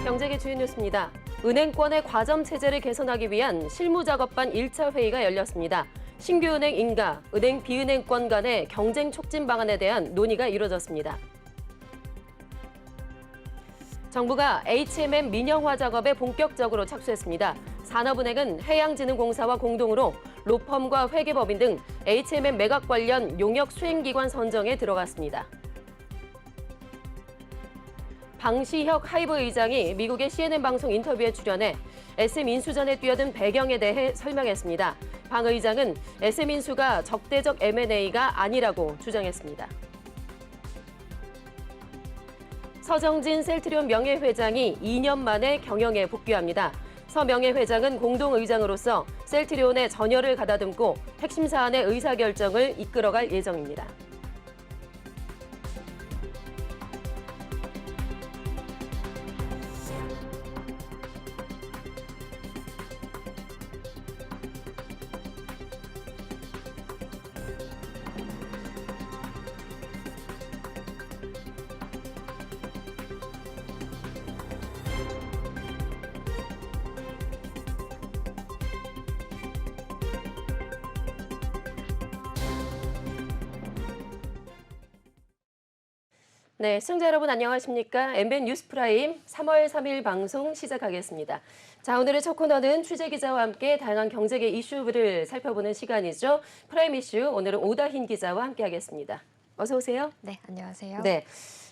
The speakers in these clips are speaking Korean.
경제계 주요 뉴스입니다. 은행권의 과점 체제를 개선하기 위한 실무작업반 1차 회의가 열렸습니다. 신규 은행 인가, 은행 비은행권 간의 경쟁 촉진 방안에 대한 논의가 이루어졌습니다. 정부가 HMM 민영화 작업에 본격적으로 착수했습니다. 산업은행은 해양진흥공사와 공동으로 로펌과 회계법인 등 HMM 매각 관련 용역 수행기관 선정에 들어갔습니다. 방시혁 하이브 의장이 미국의 CNN 방송 인터뷰에 출연해 S민수전에 뛰어든 배경에 대해 설명했습니다. 방 의장은 S민수가 적대적 M&A가 아니라고 주장했습니다. 서정진 셀트리온 명예회장이 2년 만에 경영에 복귀합니다. 서 명예회장은 공동의장으로서 셀트리온의 전열을 가다듬고 핵심 사안의 의사결정을 이끌어갈 예정입니다. 네, 시청자 여러분 안녕하십니까? MBN 뉴스프라임 3월 3일 방송 시작하겠습니다. 자, 오늘의 첫 코너는 취재기자와 함께 다양한 경제계 이슈를 살펴보는 시간이죠. 프라임 이슈, 오늘은 오다힌 기자와 함께하겠습니다. 어서 오세요. 네, 안녕하세요. 네.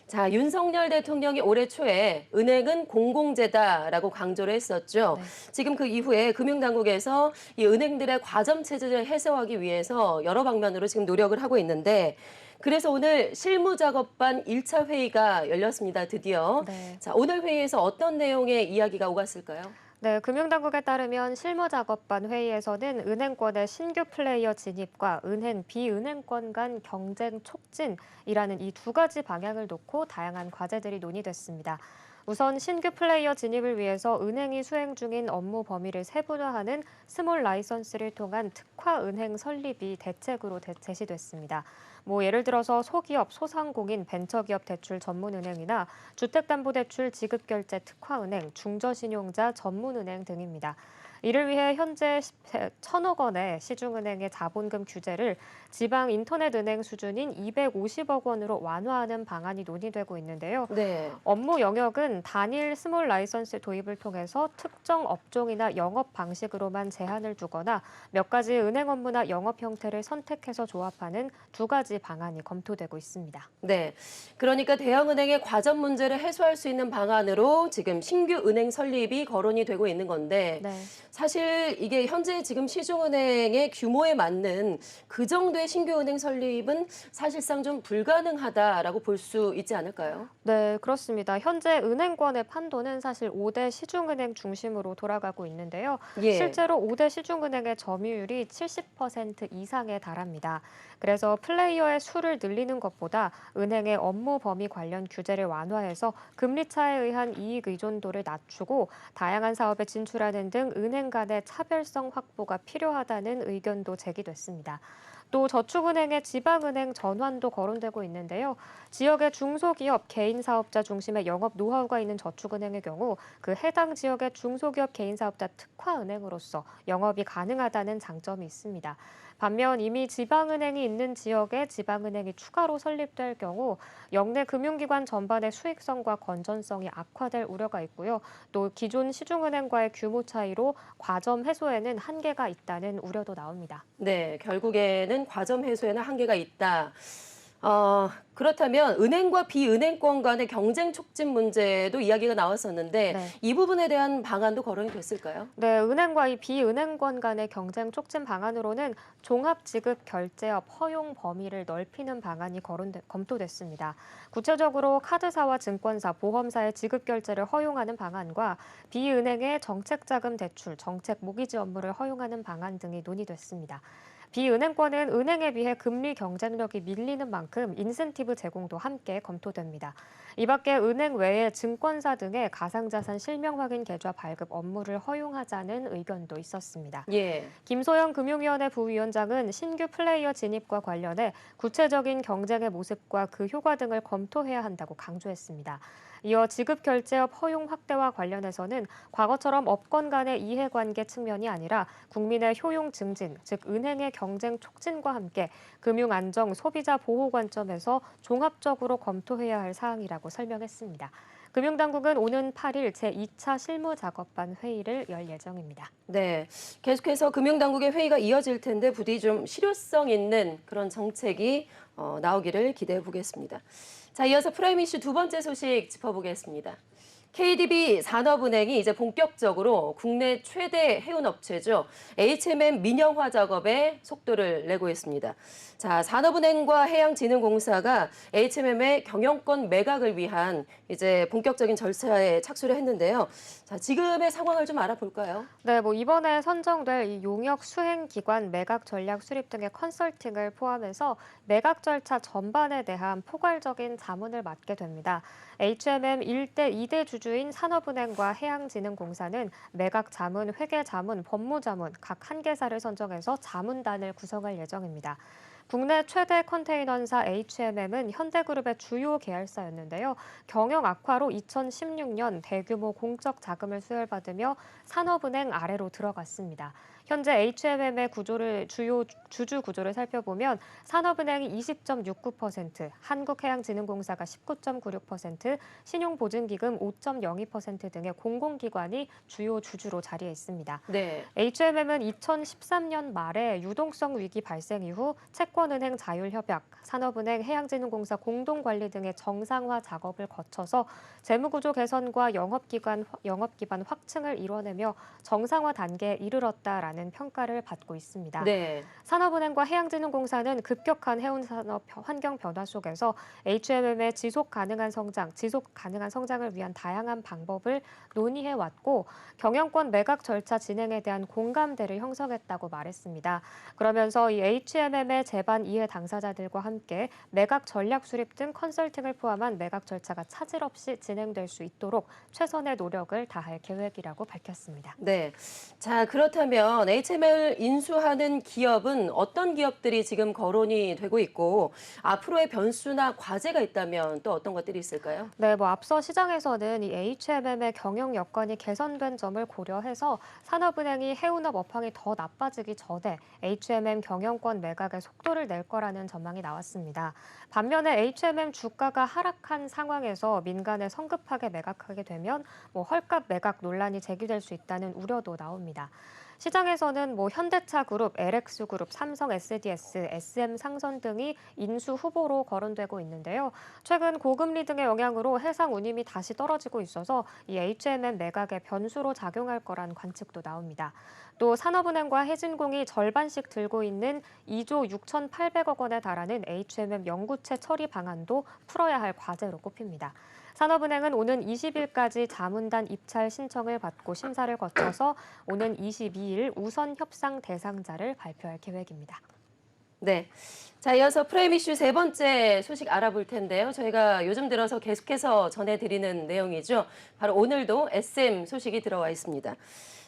자, 윤석열 대통령이 올해 초에 은행은 공공재다라고 강조를 했었죠. 네. 지금 그 이후에 금융당국에서 이 은행들의 과점 체제를 해소하기 위해서 여러 방면으로 지금 노력을 하고 있는데 그래서 오늘 실무작업반 1차 회의가 열렸습니다, 드디어. 네. 자, 오늘 회의에서 어떤 내용의 이야기가 오갔을까요? 네, 금융당국에 따르면 실무작업반 회의에서는 은행권의 신규 플레이어 진입과 은행, 비은행권 간 경쟁 촉진이라는 이 두 가지 방향을 놓고 다양한 과제들이 논의됐습니다. 우선 신규 플레이어 진입을 위해서 은행이 수행 중인 업무 범위를 세분화하는 스몰 라이선스를 통한 특화 은행 설립이 대책으로 제시됐습니다. 예를 들어서 소기업, 소상공인, 벤처기업 대출 전문은행이나 주택담보대출 지급결제 특화은행, 중저신용자 전문은행 등입니다. 이를 위해 현재 1,000억 원의 시중은행의 자본금 규제를 지방 인터넷은행 수준인 250억 원으로 완화하는 방안이 논의되고 있는데요. 네. 업무 영역은 단일 스몰 라이선스 도입을 통해서 특정 업종이나 영업 방식으로만 제한을 두거나 몇 가지 은행 업무나 영업 형태를 선택해서 조합하는 두 가지 방안이 검토되고 있습니다. 네. 그러니까 대형은행의 과점 문제를 해소할 수 있는 방안으로 지금 신규 은행 설립이 거론이 되고 있는 건데 네. 사실 이게 현재 지금 시중은행의 규모에 맞는 그 정도의 신규 은행 설립은 사실상 좀 불가능하다라고 볼 수 있지 않을까요? 네, 그렇습니다. 현재 은행권의 판도는 사실 5대 시중은행 중심으로 돌아가고 있는데요. 예. 실제로 5대 시중은행의 점유율이 70% 이상에 달합니다. 그래서 플레이어의 수를 늘리는 것보다 은행의 업무 범위 관련 규제를 완화해서 금리 차에 의한 이익 의존도를 낮추고 다양한 사업에 진출하는 등 은행 간의 차별성 확보가 필요하다는 의견도 제기됐습니다. 또 저축은행의 지방은행 전환도 거론되고 있는데요. 지역의 중소기업, 개인 사업자 중심의 영업 노하우가 있는 저축은행의 경우 그 해당 지역의 중소기업 개인 사업자 특화은행으로서 영업이 가능하다는 장점이 있습니다. 반면 이미 지방은행이 있는 지역에 지방은행이 추가로 설립될 경우 역내 금융기관 전반의 수익성과 건전성이 악화될 우려가 있고요. 또 기존 시중은행과의 규모 차이로 과점 해소에는 한계가 있다는 우려도 나옵니다. 네, 결국에는 과점 해소에는 한계가 있다. 그렇다면 은행과 비은행권 간의 경쟁 촉진 문제도 이야기가 나왔었는데 네. 이 부분에 대한 방안도 거론이 됐을까요? 네, 은행과 이 비은행권 간의 경쟁 촉진 방안으로는 종합지급 결제업 허용 범위를 넓히는 방안이 검토됐습니다. 구체적으로 카드사와 증권사, 보험사의 지급 결제를 허용하는 방안과 비은행의 정책자금 대출, 정책 모기지 업무를 허용하는 방안 등이 논의됐습니다. 비은행권은 은행에 비해 금리 경쟁력이 밀리는 만큼 인센티브 제공도 함께 검토됩니다. 이 밖에 은행 외에 증권사 등의 가상자산 실명 확인 계좌 발급 업무를 허용하자는 의견도 있었습니다. 예. 김소영 금융위원회 부위원장은 신규 플레이어 진입과 관련해 구체적인 경쟁의 모습과 그 효과 등을 검토해야 한다고 강조했습니다. 이어 지급결제업 허용 확대와 관련해서는 과거처럼 업권 간의 이해관계 측면이 아니라 국민의 효용 증진, 즉 은행의 경쟁 촉진과 함께 금융 안정, 소비자 보호 관점에서 종합적으로 검토해야 할 사항이라고 설명했습니다. 금융당국은 오는 8일 제2차 실무작업반 회의를 열 예정입니다. 네, 계속해서 금융당국의 회의가 이어질 텐데 부디 좀 실효성 있는 그런 정책이 나오기를 기대해 보겠습니다. 자, 이어서 프라임 이슈 두 번째 소식 짚어보겠습니다. KDB 산업은행이 이제 본격적으로 국내 최대 해운업체죠. HMM 민영화 작업에 속도를 내고 있습니다. 자, 산업은행과 해양진흥공사가 HMM의 경영권 매각을 위한 이제 본격적인 절차에 착수를 했는데요. 자, 지금의 상황을 좀 알아볼까요? 네, 이번에 선정될 이 용역 수행기관 매각 전략 수립 등의 컨설팅을 포함해서 매각 절차 전반에 대한 포괄적인 자문을 맡게 됩니다. HMM 1대 2대 주주인 산업은행과 해양진흥공사는 매각 자문, 회계 자문, 법무 자문 각 한 개사를 선정해서 자문단을 구성할 예정입니다. 국내 최대 컨테이너사 HMM은 현대그룹의 주요 계열사였는데요. 경영 악화로 2016년 대규모 공적 자금을 수혈받으며 산업은행 아래로 들어갔습니다. 현재 HMM의 주요 주주 구조를 살펴보면 산업은행이 20.69%, 한국해양진흥공사가 19.96%, 신용보증기금 5.02% 등의 공공기관이 주요 주주로 자리해 있습니다. 네. HMM은 2013년 말에 유동성 위기 발생 이후 채권은행 자율협약, 산업은행, 해양진흥공사 공동관리 등의 정상화 작업을 거쳐서 재무구조 개선과 영업기반 확충을 이뤄내며 정상화 단계에 이르렀다라는 평가를 받고 있습니다. 네. 산업은행과 해양진흥공사는 급격한 해운산업 환경 변화 속에서 HMM의 지속 가능한 성장을 위한 다양한 방법을 논의해왔고 경영권 매각 절차 진행에 대한 공감대를 형성했다고 말했습니다. 그러면서 이 HMM의 제반 이해 당사자들과 함께 매각 전략 수립 등 컨설팅을 포함한 매각 절차가 차질 없이 진행될 수 있도록 최선의 노력을 다할 계획이라고 밝혔습니다. 네. 자, 그렇다면 HMM을 인수하는 기업은 어떤 기업들이 지금 거론이 되고 있고 앞으로의 변수나 과제가 있다면 또 어떤 것들이 있을까요? 네, 앞서 시장에서는 이 HMM의 경영 여건이 개선된 점을 고려해서 산업은행이 해운업 업황이 더 나빠지기 전에 HMM 경영권 매각에 속도를 낼 거라는 전망이 나왔습니다. 반면에 HMM 주가가 하락한 상황에서 민간에 성급하게 매각하게 되면 헐값 매각 논란이 제기될 수 있다는 우려도 나옵니다. 시장에서는 현대차그룹, LX그룹, 삼성 SDS, SM상선 등이 인수 후보로 거론되고 있는데요. 최근 고금리 등의 영향으로 해상 운임이 다시 떨어지고 있어서 이 HMM 매각의 변수로 작용할 거란 관측도 나옵니다. 또 산업은행과 해진공이 절반씩 들고 있는 2조 6,800억 원에 달하는 HMM 영구채 처리 방안도 풀어야 할 과제로 꼽힙니다. 산업은행은 오는 20일까지 자문단 입찰 신청을 받고 심사를 거쳐서 오는 22일 우선 협상 대상자를 발표할 계획입니다. 네. 자, 이어서 프라임 이슈 세 번째 소식 알아볼 텐데요. 저희가 요즘 들어서 계속해서 전해드리는 내용이죠. 바로 오늘도 SM 소식이 들어와 있습니다.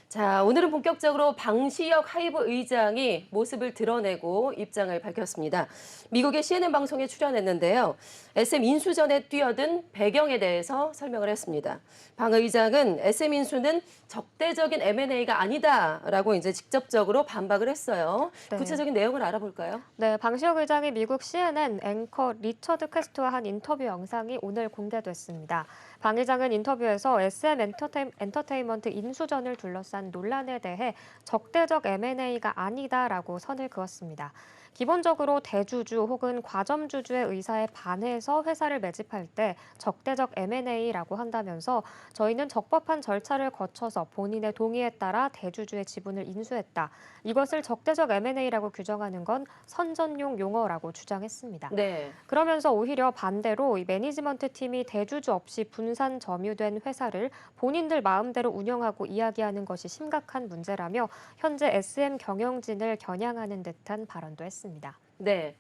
자, 오늘은 본격적으로 방시혁 하이브 의장이 모습을 드러내고 입장을 밝혔습니다. 미국의 CNN 방송에 출연했는데요. SM 인수 전에 뛰어든 배경에 대해서 설명을 했습니다. 방 의장은 SM 인수는 적대적인 M&A가 아니다라고 이제 직접적으로 반박을 했어요. 네. 구체적인 내용을 알아볼까요? 네, 방시혁 의장이 미국 CNN 앵커 리처드 퀘스트와 한 인터뷰 영상이 오늘 공개됐습니다. 방 의장은 인터뷰에서 SM 엔터테인먼트 인수전을 둘러싼 논란에 대해 적대적 M&A가 아니다라고 선을 그었습니다. 기본적으로 대주주 혹은 과점주주의 의사에 반해서 회사를 매집할 때 적대적 M&A라고 한다면서 저희는 적법한 절차를 거쳐서 본인의 동의에 따라 대주주의 지분을 인수했다. 이것을 적대적 M&A라고 규정하는 건 선전용 용어라고 주장했습니다. 네. 그러면서 오히려 반대로 이 매니지먼트 팀이 대주주 없이 분산 점유된 회사를 본인들 마음대로 운영하고 이야기하는 것이 심각한 문제라며 현재 SM 경영진을 겨냥하는 듯한 발언도 했습니다. 네.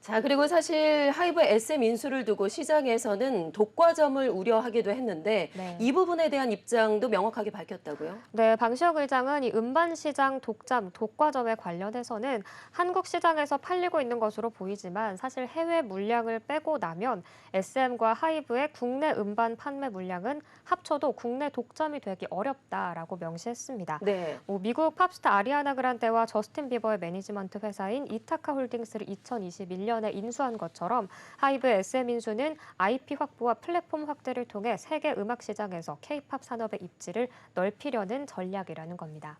자, 그리고 사실 하이브 SM 인수를 두고 시장에서는 독과점을 우려하기도 했는데 네. 이 부분에 대한 입장도 명확하게 밝혔다고요? 네, 방시혁 의장은 이 음반 시장 독과점에 관련해서는 한국 시장에서 팔리고 있는 것으로 보이지만 사실 해외 물량을 빼고 나면 SM과 하이브의 국내 음반 판매 물량은 합쳐도 국내 독점이 되기 어렵다라고 명시했습니다. 네. 미국 팝스타 아리아나 그란데와 저스틴 비버의 매니지먼트 회사인 이타카 홀딩스를 2021년에 인수한 것처럼 하이브 SM 인수는 IP 확보와 플랫폼 확대를 통해 세계 음악 시장에서 K-팝 산업의 입지를 넓히려는 전략이라는 겁니다.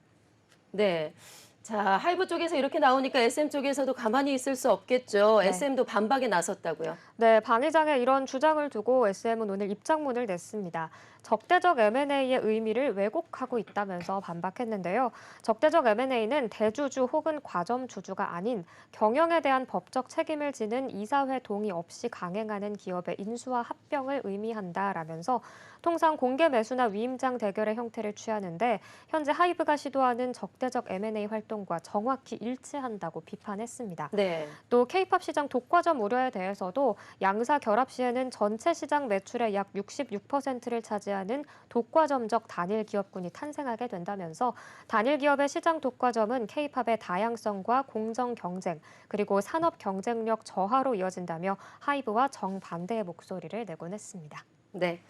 네. 자, 하이브 쪽에서 이렇게 나오니까 SM 쪽에서도 가만히 있을 수 없겠죠. 네. SM도 반박에 나섰다고요. 네, 방 의장의 이런 주장을 두고 SM은 오늘 입장문을 냈습니다. 적대적 M&A의 의미를 왜곡하고 있다면서 반박했는데요. 적대적 M&A는 대주주 혹은 과점 주주가 아닌 경영에 대한 법적 책임을 지는 이사회 동의 없이 강행하는 기업의 인수와 합병을 의미한다라면서 통상 공개 매수나 위임장 대결의 형태를 취하는데 현재 하이브가 시도하는 적대적 M&A 활동과 정확히 일치한다고 비판했습니다. 네. 또 K-팝 시장 독과점 우려에 대해서도 양사 결합 시에는 전체 시장 매출의 약 66%를 차지하는 독과점적 단일 기업군이 탄생하게 된다면서 단일 기업의 시장 독과점은 K-팝의 다양성과 공정 경쟁 그리고 산업 경쟁력 저하로 이어진다며 하이브와 정반대의 목소리를 내곤 했습니다. 네.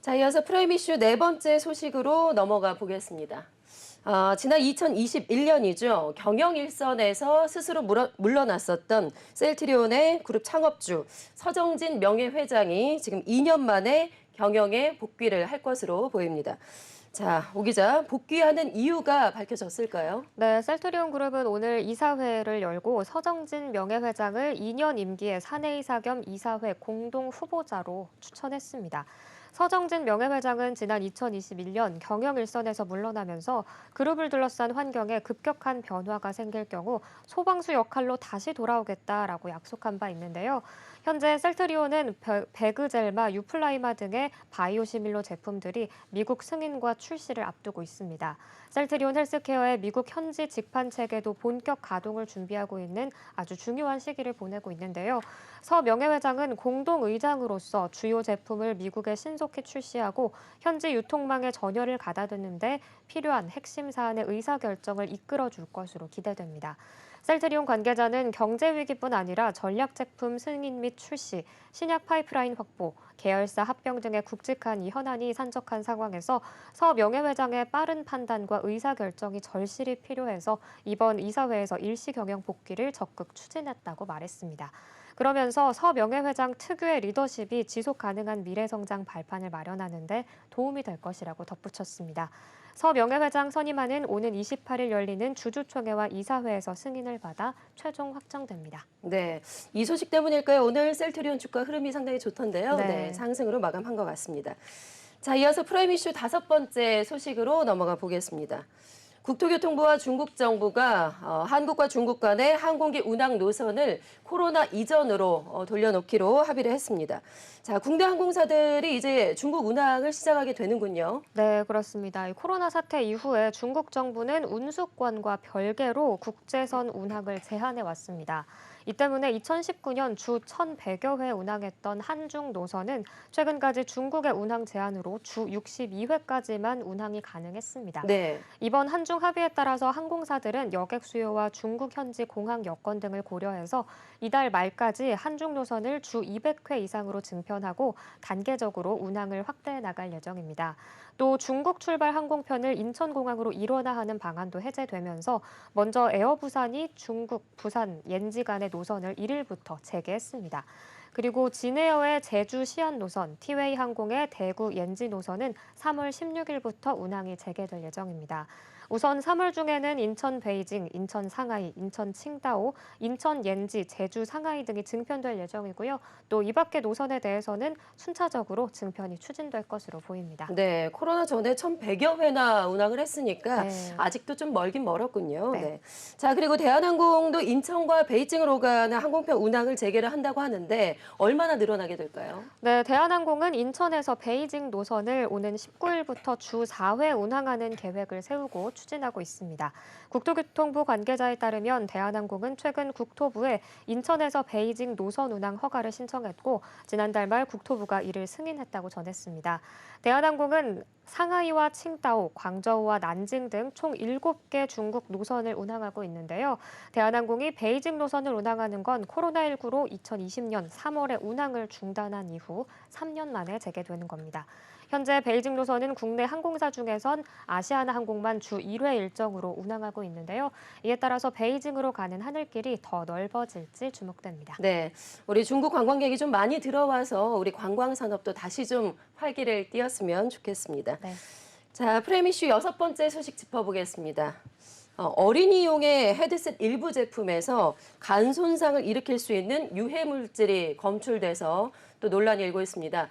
자, 이어서 프라임 이슈 네 번째 소식으로 넘어가 보겠습니다. 지난 2021년이죠. 경영 일선에서 스스로 물러났었던 셀트리온의 그룹 창업주 서정진 명예회장이 지금 2년 만에 경영에 복귀를 할 것으로 보입니다. 자, 오 기자, 복귀하는 이유가 밝혀졌을까요? 네, 셀트리온 그룹은 오늘 이사회를 열고 서정진 명예회장을 2년 임기의 사내이사 겸 이사회 공동 후보자로 추천했습니다. 서정진 명예회장은 지난 2021년 경영 일선에서 물러나면서 그룹을 둘러싼 환경에 급격한 변화가 생길 경우 소방수 역할로 다시 돌아오겠다라고 약속한 바 있는데요. 현재 셀트리온은 베그젤마, 유플라이마 등의 바이오시밀러 제품들이 미국 승인과 출시를 앞두고 있습니다. 셀트리온 헬스케어의 미국 현지 직판 체계도 본격 가동을 준비하고 있는 아주 중요한 시기를 보내고 있는데요. 서 명예회장은 공동의장으로서 주요 제품을 미국에 신속히 출시하고 현지 유통망에 전열을 가다듬는데 필요한 핵심 사안의 의사결정을 이끌어줄 것으로 기대됩니다. 셀트리온 관계자는 경제 위기뿐 아니라 전략 제품 승인 및 출시, 신약 파이프라인 확보, 계열사 합병 등의 굵직한 이 현안이 산적한 상황에서 서 명예회장의 빠른 판단과 의사결정이 절실히 필요해서 이번 이사회에서 일시 경영 복귀를 적극 추진했다고 말했습니다. 그러면서 서 명예회장 특유의 리더십이 지속 가능한 미래 성장 발판을 마련하는 데 도움이 될 것이라고 덧붙였습니다. 서 명예회장 선임안은 오는 28일 열리는 주주총회와 이사회에서 승인을 받아 최종 확정됩니다. 네, 이 소식 때문일까요? 오늘 셀트리온 주가 흐름이 상당히 좋던데요. 네. 네, 상승으로 마감한 것 같습니다. 자, 이어서 프라임 이슈 다섯 번째 소식으로 넘어가 보겠습니다. 국토교통부와 중국 정부가 한국과 중국 간의 항공기 운항 노선을 코로나 이전으로 돌려놓기로 합의를 했습니다. 자, 국내 항공사들이 이제 중국 운항을 시작하게 되는군요. 네, 그렇습니다. 이 코로나 사태 이후에 중국 정부는 운수권과 별개로 국제선 운항을 제한해 왔습니다. 이 때문에 2019년 주 1,100여 회 운항했던 한중 노선은 최근까지 중국의 운항 제한으로 주 62회까지만 운항이 가능했습니다. 네. 이번 한중 합의에 따라서 항공사들은 여객 수요와 중국 현지 공항 여건 등을 고려해서 이달 말까지 한중 노선을 주 200회 이상으로 증편하고 단계적으로 운항을 확대해 나갈 예정입니다. 또 중국 출발 항공편을 인천공항으로 일원화하는 방안도 해제되면서 먼저 에어부산이 중국 부산 옌지 간의 노선을 1일부터 재개했습니다. 그리고 진에어의 제주 시안 노선, 티웨이 항공의 대구 옌지 노선은 3월 16일부터 운항이 재개될 예정입니다. 우선 3월 중에는 인천 베이징, 인천 상하이, 인천 칭다오, 인천 옌지, 제주 상하이 등이 증편될 예정이고요. 또 이 밖의 노선에 대해서는 순차적으로 증편이 추진될 것으로 보입니다. 네, 코로나 전에 1,100여 회나 운항을 했으니까 네. 아직도 좀 멀긴 멀었군요. 네. 네. 자, 그리고 대한항공도 인천과 베이징으로 가는 항공편 운항을 재개를 한다고 하는데 얼마나 늘어나게 될까요? 네, 대한항공은 인천에서 베이징 노선을 오는 19일부터 주 4회 운항하는 계획을 세우고 추진하고 있습니다. 국토교통부 관계자에 따르면 대한항공은 최근 국토부에 인천에서 베이징 노선 운항 허가를 신청했고 지난달 말 국토부가 이를 승인했다고 전했습니다. 대한항공은 상하이와 칭다오, 광저우와 난징 등 총 7개 중국 노선을 운항하고 있는데요. 대한항공이 베이징 노선을 운항하는 건 코로나19로 2020년 3월에 운항을 중단한 이후 3년 만에 재개되는 겁니다. 현재 베이징 노선은 국내 항공사 중에선 아시아나항공만 주 1회 일정으로 운항하고 있는데요. 이에 따라서 베이징으로 가는 하늘길이 더 넓어질지 주목됩니다. 네, 우리 중국 관광객이 좀 많이 들어와서 우리 관광 산업도 다시 좀 활기를 띠었으면 좋겠습니다. 네. 자, 프레임 이슈 6번째 소식 짚어보겠습니다. 어린이용의 헤드셋 일부 제품에서 간 손상을 일으킬 수 있는 유해 물질이 검출돼서 또 논란이 일고 있습니다.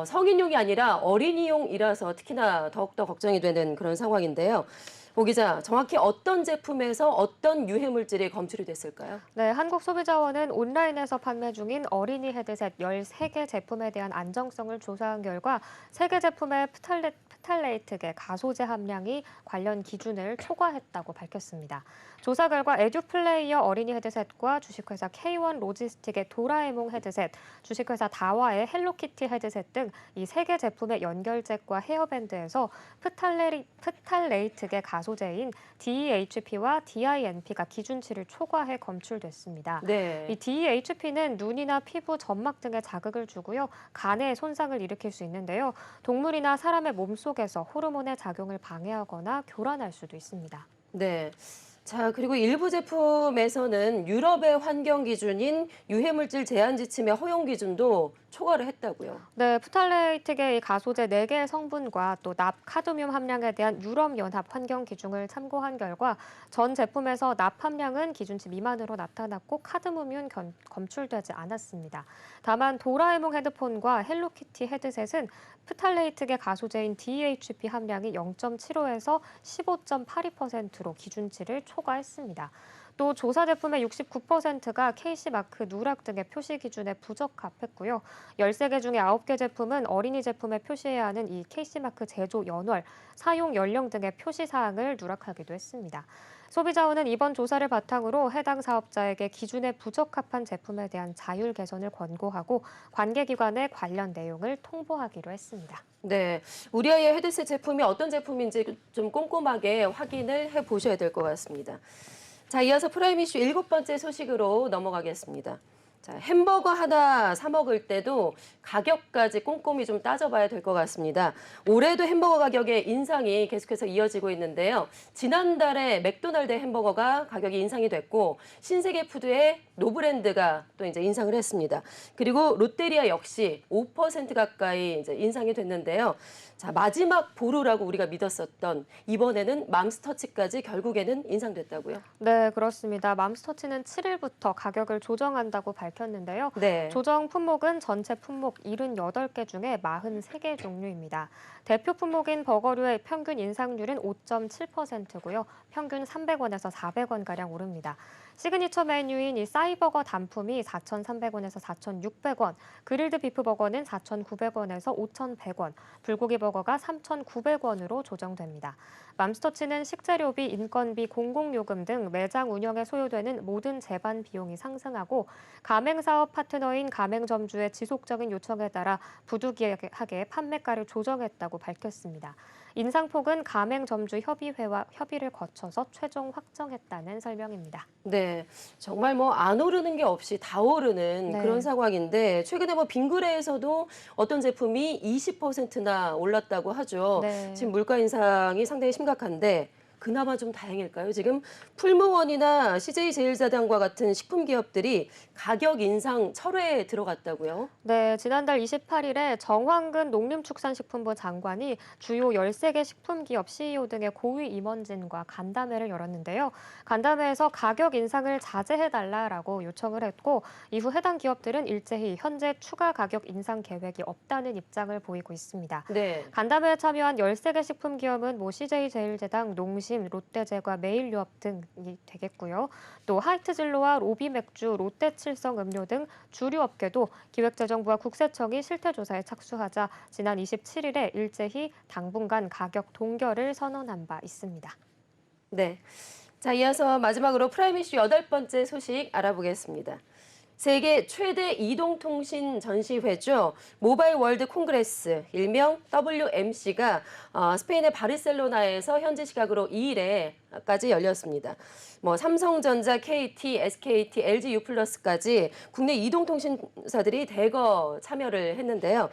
성인용이 아니라 어린이용이라서 특히나 더욱더 걱정이 되는 그런 상황인데요. 오 기자, 정확히 어떤 제품에서 어떤 유해 물질이 검출이 됐을까요? 네, 한국소비자원은 온라인에서 판매 중인 어린이 헤드셋 13개 제품에 대한 안정성을 조사한 결과 3개 제품의 프탈레이트계 가소제 함량이 관련 기준을 초과했다고 밝혔습니다. 조사 결과 에듀플레이어 어린이 헤드셋과 주식회사 K1 로지스틱의 도라에몽 헤드셋, 주식회사 다와의 헬로키티 헤드셋 등 이 3개 제품의 연결잭과 헤어밴드에서 프탈레이트계 가소제인 DEHP와 DINP가 기준치를 초과해 검출됐습니다. 네. 이 DEHP는 눈이나 피부, 점막 등에 자극을 주고요. 간에 손상을 일으킬 수 있는데요. 동물이나 사람의 몸속에서 호르몬의 작용을 방해하거나 교란할 수도 있습니다. 네. 자, 그리고 일부 제품에서는 유럽의 환경 기준인 유해물질 제한 지침의 허용 기준도 초과를 했다고요. 네, 프탈레이트계 가소제 4개의 성분과 또 납, 카드뮴 함량에 대한 유럽연합 환경 기준을 참고한 결과 전 제품에서 납 함량은 기준치 미만으로 나타났고 카드뮴은 검출되지 않았습니다. 다만 도라에몽 헤드폰과 헬로키티 헤드셋은 프탈레이트계 가소제인 DHP 함량이 0.75에서 15.82%로 기준치를 초과했습니다. 또 조사 제품의 69%가 KC마크 누락 등의 표시 기준에 부적합했고요. 13개 중에 9개 제품은 어린이 제품에 표시해야 하는 이 KC마크 제조 연월, 사용 연령 등의 표시 사항을 누락하기도 했습니다. 소비자원은 이번 조사를 바탕으로 해당 사업자에게 기준에 부적합한 제품에 대한 자율 개선을 권고하고 관계기관에 관련 내용을 통보하기로 했습니다. 네, 우리 아이의 헤드셋 제품이 어떤 제품인지 좀 꼼꼼하게 확인을 해보셔야 될 것 같습니다. 자, 이어서 프라임 이슈 7번째 소식으로 넘어가겠습니다. 자, 햄버거 하나 사 먹을 때도 가격까지 꼼꼼히 좀 따져봐야 될 것 같습니다. 올해도 햄버거 가격의 인상이 계속해서 이어지고 있는데요. 지난달에 맥도날드 햄버거가 가격이 인상이 됐고 신세계 푸드의 노브랜드가 또 이제 인상을 했습니다. 그리고 롯데리아 역시 5% 가까이 이제 인상이 됐는데요. 자, 마지막 보루라고 우리가 믿었었던 이번에는 맘스터치까지 결국에는 인상됐다고요? 네, 그렇습니다. 맘스터치는 7일부터 가격을 조정한다고 밝혔는데요. 네. 조정 품목은 전체 품목 78개 중에 43개 종류입니다. 대표 품목인 버거류의 평균 인상률은 5.7%고요. 평균 300원에서 400원가량 오릅니다. 시그니처 메뉴인 이 싸이버거 단품이 4,300원에서 4,600원, 그릴드 비프버거는 4,900원에서 5,100원, 불고기 버거가 3,900원으로 조정됩니다. 맘스터치는 식재료비, 인건비, 공공요금 등 매장 운영에 소요되는 모든 제반 비용이 상승하고 가맹사업 파트너인 가맹점주의 지속적인 요청에 따라 부득이하게 판매가를 조정했다고 밝혔습니다. 인상폭은 가맹점주협의회와 협의를 거쳐서 최종 확정했다는 설명입니다. 네, 정말 뭐 안 오르는 게 없이 다 오르는 네. 그런 상황인데 최근에 뭐 빙그레에서도 어떤 제품이 20%나 올랐다고 하죠. 네. 지금 물가 인상이 상당히 심각한데 그나마 좀 다행일까요? 지금 풀무원이나 CJ제일자당과 같은 식품 기업들이 가격 인상 철회에 들어갔다고요? 네, 지난달 28일에 정황근 농림축산식품부 장관이 주요 13개 식품기업 CEO 등의 고위 임원진과 간담회를 열었는데요. 간담회에서 가격 인상을 자제해달라라고 요청을 했고 이후 해당 기업들은 일제히 현재 추가 가격 인상 계획이 없다는 입장을 보이고 있습니다. 네. 간담회에 참여한 13개 식품기업은 CJ제일제당, 농심, 롯데제과, 메일유업 등이 되겠고요. 또 하이트진로와 로비맥주, 롯데칠성 음료 등 주류 업계도 기획재정부와 국세청이 실태조사에 착수하자 지난 27일에 일제히 당분간 가격 동결을 선언한 바 있습니다. 네. 자, 이어서 마지막으로 프라임 이슈 8번째 소식 알아보겠습니다. 세계 최대 이동통신 전시회죠. 모바일 월드 콩그레스, 일명 WMC가 스페인의 바르셀로나에서 현지 시각으로 2일에까지 열렸습니다. 삼성전자, KT, SKT, LG U+까지 국내 이동통신사들이 대거 참여를 했는데요.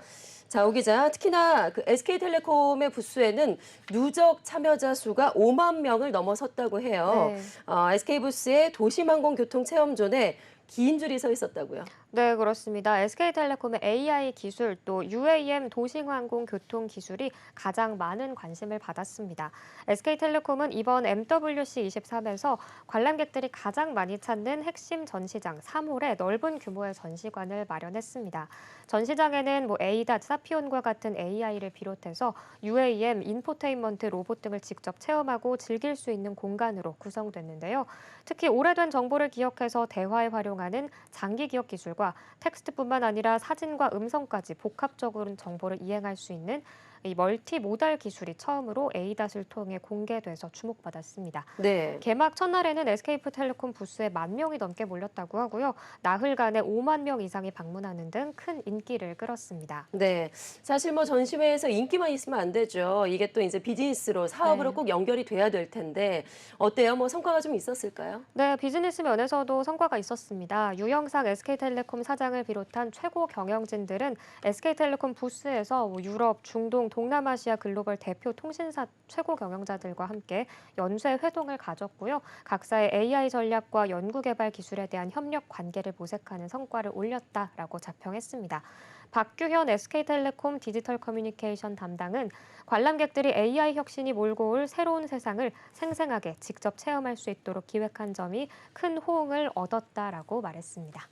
자, 오 기자, 특히나 그 SK텔레콤의 부스에는 누적 참여자 수가 5만 명을 넘어섰다고 해요. 네. SK 부스의 도심항공교통 체험존에 긴 줄이 서 있었다고요. 네, 그렇습니다. SK텔레콤의 AI 기술 또 UAM 도시항공 교통 기술이 가장 많은 관심을 받았습니다. SK텔레콤은 이번 MWC 23에서 관람객들이 가장 많이 찾는 핵심 전시장 3홀에 넓은 규모의 전시관을 마련했습니다. 전시장에는 에이닷, 사피온과 같은 AI를 비롯해서 UAM, 인포테인먼트, 로봇 등을 직접 체험하고 즐길 수 있는 공간으로 구성됐는데요. 특히 오래된 정보를 기억해서 대화에 활용하는 장기 기억 기술과 텍스트뿐만 아니라 사진과 음성까지 복합적으로 정보를 이행할 수 있는 이 멀티모달 기술이 처음으로 에이닷을 통해 공개돼서 주목받았습니다. 네. 개막 첫날에는 SK텔레콤 부스에 10,000명이 넘게 몰렸다고 하고요. 나흘간에 5만 명 이상이 방문하는 등 큰 인기를 끌었습니다. 네. 사실 전시회에서 인기만 있으면 안 되죠. 이게 또 이제 비즈니스로 사업으로 네. 꼭 연결이 돼야 될 텐데 어때요? 성과가 좀 있었을까요? 네, 비즈니스 면에서도 성과가 있었습니다. 유영상 SK텔레콤 사장을 비롯한 최고 경영진들은 SK텔레콤 부스에서 유럽, 중동, 동남아시아 글로벌 대표 통신사 최고 경영자들과 함께 연쇄 회동을 가졌고요. 각사의 AI 전략과 연구개발 기술에 대한 협력 관계를 모색하는 성과를 올렸다라고 자평했습니다. 박규현 SK텔레콤 디지털 커뮤니케이션 담당은 관람객들이 AI 혁신이 몰고 올 새로운 세상을 생생하게 직접 체험할 수 있도록 기획한 점이 큰 호응을 얻었다라고 말했습니다.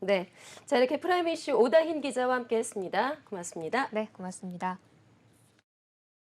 네. 자, 이렇게 프라임 이슈 오다힌 기자와 함께했습니다. 고맙습니다. 네, 고맙습니다.